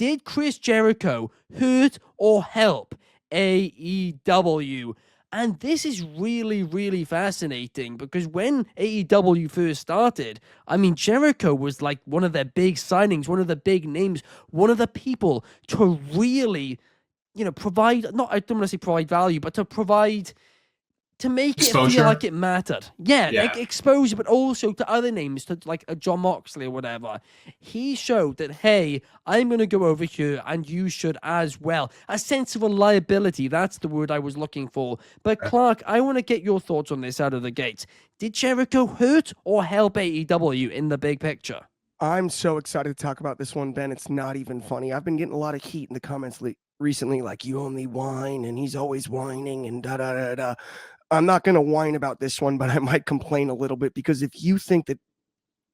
did Chris Jericho hurt or help AEW? And this is really, really fascinating because when AEW first started, I mean, Jericho was like one of their big signings, one of the big names, one of the people to really, provide, not, I don't want to say provide value, but to make it feel like Exposure. it mattered. Yeah, Yeah. exposure, but also to other names, to like a John Moxley or whatever. He showed that, hey, I'm going to go over here and you should as well. A sense of reliability, that's the word I was looking for. But Clark, I want to get your thoughts on this out of the gate. Did Jericho hurt or help AEW in the big picture? I'm so excited to talk about this one, Ben. It's not even funny. I've been getting a lot of heat in the comments recently, like, you only whine and he's always whining and da da da da. I'm not going to whine about this one, but I might complain a little bit, because if you think that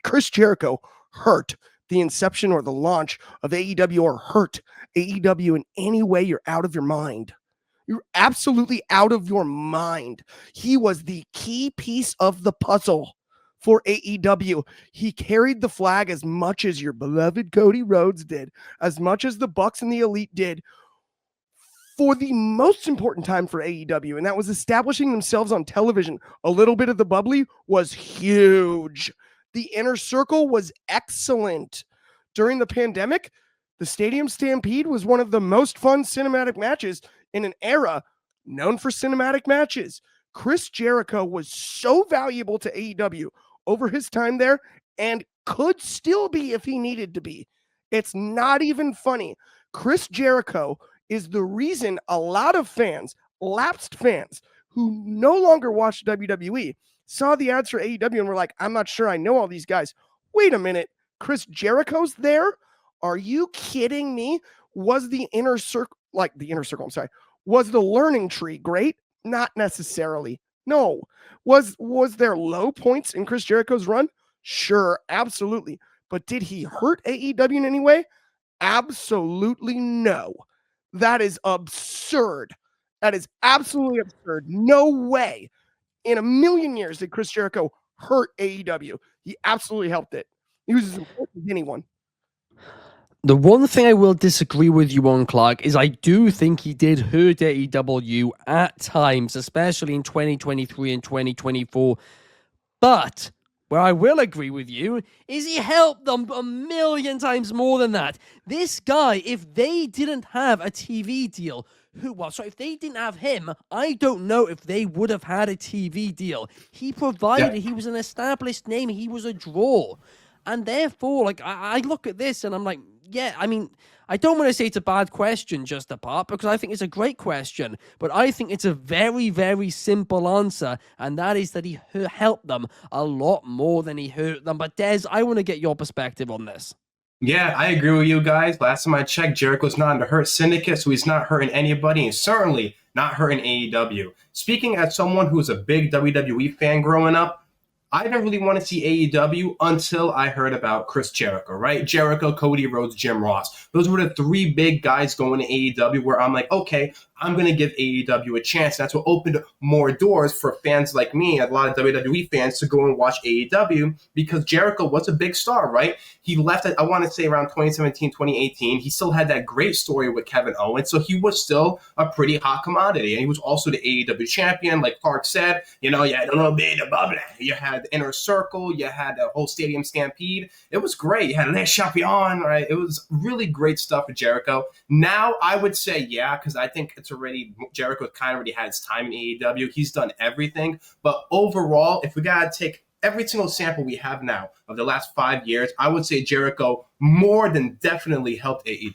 Chris Jericho hurt the inception or the launch of AEW, or hurt AEW in any way, you're out of your mind. You're absolutely out of your mind. He was the key piece of the puzzle for AEW. He carried the flag as much as your beloved Cody Rhodes did, as much as the Bucks and the Elite did, for the most important time for AEW, and that was establishing themselves on television. A little bit of the bubbly was huge. The Inner Circle was excellent. During the pandemic, the Stadium Stampede was one of the most fun cinematic matches in an era known for cinematic matches. Chris Jericho was so valuable to AEW over his time there, and could still be if he needed to be. It's not even funny. Chris Jericho is the reason a lot of fans, lapsed fans, who no longer watch WWE, saw the ads for AEW and were like, I'm not sure I know all these guys. Wait a minute, Chris Jericho's there? Are you kidding me? Was the Inner Circle, was the Learning Tree great? Not necessarily. No. Was there low points in Chris Jericho's run? Sure, absolutely. But did he hurt AEW in any way? Absolutely no. That is absurd. That is absolutely absurd. No way in a million years did Chris Jericho hurt AEW. He absolutely helped it. He was as important as anyone. The one thing I will disagree with you on, Clark, is I do think he did hurt AEW at times, especially in 2023 and 2024. But where I will agree with you is he helped them a million times more than that. This guy, if they didn't have a TV deal, if they didn't have him, I don't know if they would have had a TV deal. He provided, He was an established name, he was a draw. And therefore, like, I look at this and I'm like, yeah, I mean, I don't want to say it's a bad question just apart, because I think it's a great question, but I think it's a very, very simple answer, and that is that he helped them a lot more than he hurt them. But Des, I want to get your perspective on this. Yeah, I agree with you guys. Last time I checked, Jericho's not in the Hurt Syndicate, so he's not hurting anybody, and certainly not hurting AEW. Speaking as someone who was a big WWE fan growing up, I didn't really want to see AEW until I heard about Chris Jericho, right? Jericho, Cody Rhodes, Jim Ross. Those were the three big guys going to AEW where I'm like, okay, I'm going to give AEW a chance. That's what opened more doors for fans like me, a lot of WWE fans, to go and watch AEW, because Jericho was a big star, right? He left, I want to say, around 2017, 2018. He still had that great story with Kevin Owens, so he was still a pretty hot commodity. And he was also the AEW champion, like Clark said. You know, you had a little bit of bubble. You had the Inner Circle. You had the whole Stadium Stampede. It was great. You had Les Champions, right? It was really great stuff with Jericho. Now, I would say, yeah, because I think Jericho kind of already had his time in AEW. He's done everything. But overall, if we got to take every single sample we have now of the last 5 years, I would say Jericho more than definitely helped AEW.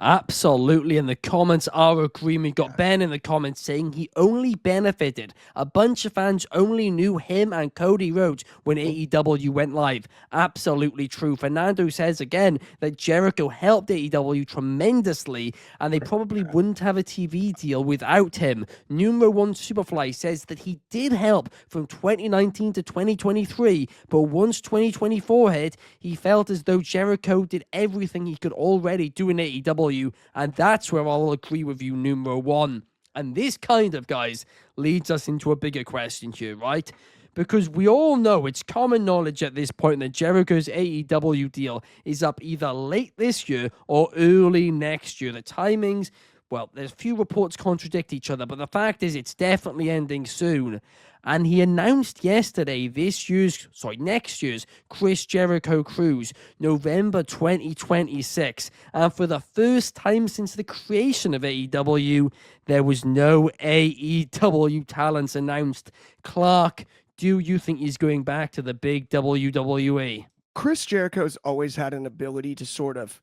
Absolutely, and the comments are agreeing. We got Ben in the comments saying he only benefited. A bunch of fans only knew him and Cody Rhodes when AEW went live. Absolutely true. Fernando says again that Jericho helped AEW tremendously, and they probably wouldn't have a TV deal without him. Numero One Superfly says that he did help from 2019 to 2023, but once 2024 hit, he felt as though Jericho did everything he could already do in AEW. And that's where I'll agree with you, numero one. And this kind of, guys, leads us into a bigger question here, right? because we all know it's common knowledge at this point that Jericho's AEW deal is up either late this year or early next year. The timings, well, there's few reports contradict each other, but the fact is it's definitely ending soon. And he announced yesterday next year's Chris Jericho cruise, November 2026. And for the first time since the creation of AEW, there was no AEW talents announced. Clark, do you think he's going back to the big WWE? Chris Jericho's always had an ability to sort of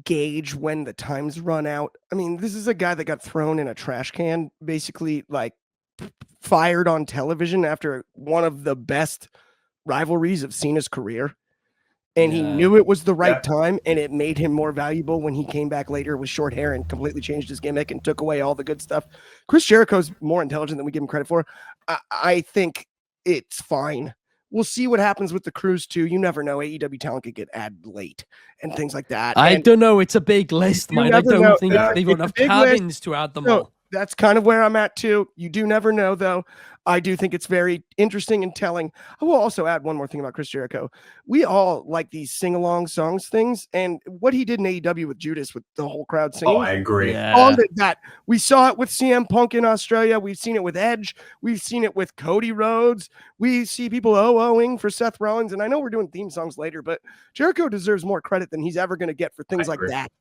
gauge when the times run out. I mean, this is a guy that got thrown in a trash can, basically like fired on television after one of the best rivalries of Cena's career. And he knew it was the right time, and it made him more valuable when he came back later with short hair and completely changed his gimmick and took away all the good stuff. Chris Jericho's more intelligent than we give him credit for. I think it's fine. We'll see what happens with the cruise too. You never know. AEW talent could get added late and things like that. I don't know. It's a big list, man. I don't think they've got enough cabins to add them all. That's kind of where I'm at too. You do never know, though. I do think it's very interesting and telling. I will also add one more thing about Chris Jericho. We all like these sing-along songs things, and what he did in AEW with Judas with the whole crowd singing. Oh, I agree. All that. We saw it with CM Punk in Australia. We've seen it with Edge. We've seen it with Cody Rhodes. We see people oh-ohing for Seth Rollins, and I know we're doing theme songs later, but Jericho deserves more credit than he's ever going to get for things like that.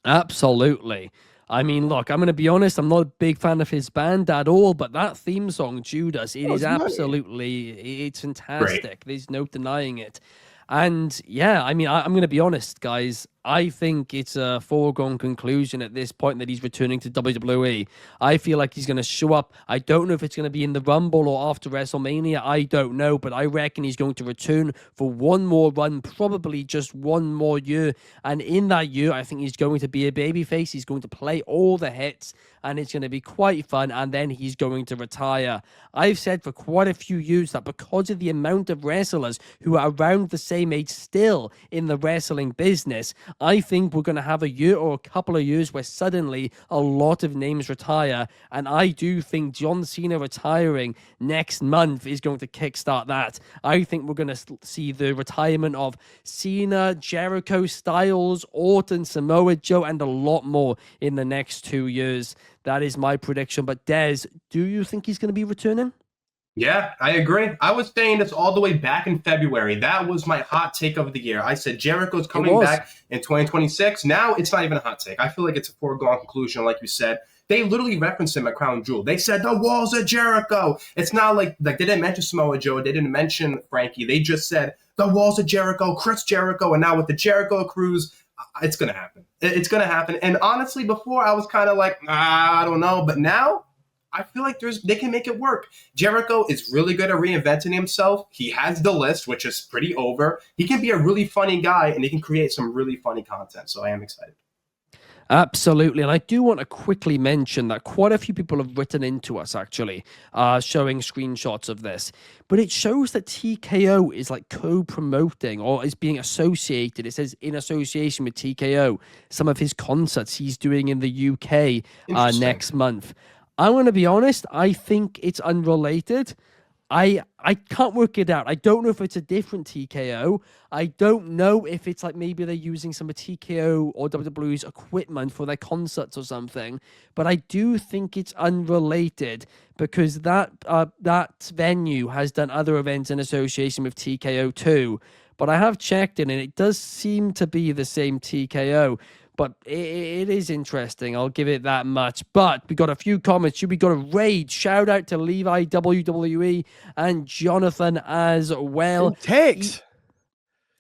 Absolutely. I mean, look, I'm going to be honest, I'm not a big fan of his band at all, but that theme song, Judas, it's fantastic. Great. There's no denying it. And yeah, I mean, I'm going to be honest, guys. I think it's a foregone conclusion at this point that he's returning to WWE. I feel like he's going to show up. I don't know if it's going to be in the Rumble or after WrestleMania. I don't know, but I reckon he's going to return for one more run, probably just one more year. And in that year, I think he's going to be a babyface. He's going to play all the hits, and it's going to be quite fun. And then he's going to retire. I've said for quite a few years that because of the amount of wrestlers who are around the same age still in the wrestling business, I think we're going to have a year or a couple of years where suddenly a lot of names retire. And I do think John Cena retiring next month is going to kickstart that. I think we're going to see the retirement of Cena, Jericho, Styles, Orton, Samoa Joe, and a lot more in the next 2 years. That is my prediction. But Des, do you think he's going to be returning? Yeah, I agree. I was saying this all the way back in February. That was my hot take of the year. I said Jericho's coming back in 2026. Now it's not even a hot take. I feel like it's a foregone conclusion, like you said. They literally referenced him at Crown Jewel. They said the walls of Jericho. It's not like they didn't mention Samoa Joe. They didn't mention Frankie. They just said the walls of Jericho, Chris Jericho. And now with the Jericho cruise, it's going to happen. It's going to happen. And honestly, before I was kind of like, I don't know. But now I feel like they can make it work. Jericho is really good at reinventing himself. He has the list, which is pretty over. He can be a really funny guy, and he can create some really funny content. So I am excited. Absolutely. And I do want to quickly mention that quite a few people have written into us, actually, showing screenshots of this. But it shows that TKO is like co-promoting or is being associated. It says in association with TKO, some of his concerts he's doing in the UK next month. I'm going to be honest, I think it's unrelated. I can't work it out. I don't know if it's a different TKO. I don't know if it's like maybe they're using some of TKO or WWE's equipment for their concerts or something. But I do think it's unrelated because that venue has done other events in association with TKO too. But I have checked it and it does seem to be the same TKO. But it is interesting. I'll give it that much. But we got a few comments. We got a raid. Shout out to Levi WWE and Jonathan as well. Takes.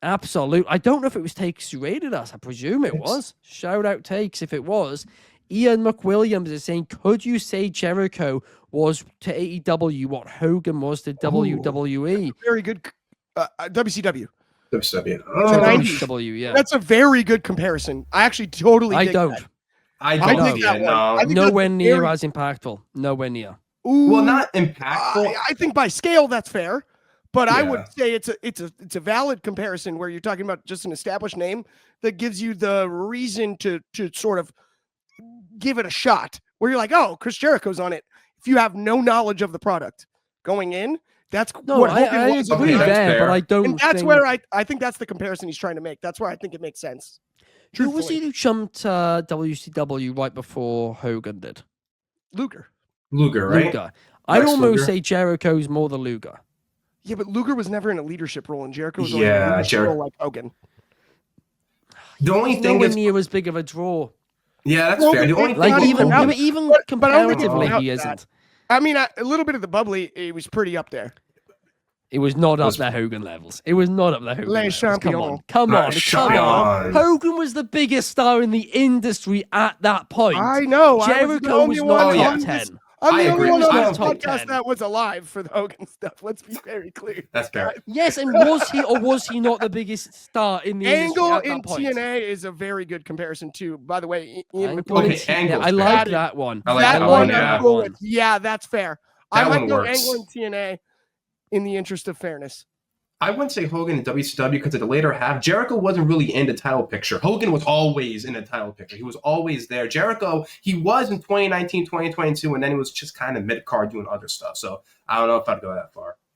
Absolute. I don't know if it was Takes who raided us. I presume it was. Shout out Takes if it was. Ian McWilliams is saying, could you say Jericho was to AEW what Hogan was to WWE? Very good. WCW. WCW, yeah. That's a very good comparison. I actually totally dig don't. That. I don't. No. Nowhere near as impactful. Nowhere near. Ooh, well, not impactful. I think by scale that's fair, but I would say it's a valid comparison where you're talking about just an established name that gives you the reason to sort of give it a shot. Where you're like, oh, Chris Jericho's on it. If you have no knowledge of the product going in, That's No, what I Hogan was. agree Okay, that's there, but fair. I don't. And that's think... where I think that's the comparison he's trying to make. That's where I think it makes sense. Who was Truthfully, he who jumped WCW right before Hogan did? Luger. Luger, right? Luger. I'd Lex almost Luger. say Jericho's more the Luger. Yeah, but Luger was never in a leadership role, and Jericho was always in a Yeah, leadership role like Hogan. The only He's thing nowhere is, near as big of a draw. yeah, that's Hogan fair. The only ain't thing Like not with even even Hogan, even but I don't think comparatively, it's he about isn't. that. I mean, a little bit of the bubbly, it was pretty up there. It was not up Was- there Hogan levels. It was not up there Hogan Les levels. Come Champions. on. Come on. Hogan was the biggest star in the industry at that point. I know. Jericho was not one top on 10. I'm I the agree. only one I on don't this think- podcast that was alive for the Hogan stuff. Let's be very clear. That's fair. Yes, and was he or was he not the biggest star in the industry Angle at in that point? TNA is a very good comparison too. By the way, Ian Angle McCoy, in Okay, TNA. Angle's I like fair. that one. I like that that one one, yeah. I'm cool with. Yeah, that's fair. I That might one go works. Angle in TNA in the interest of fairness. I wouldn't say Hogan in WCW because of the later half, Jericho wasn't really in the title picture. Hogan was always in the title picture. He was always there. Jericho, he was in 2019, 2022, and then he was just kind of mid-card doing other stuff. So I don't know if I'd go that far.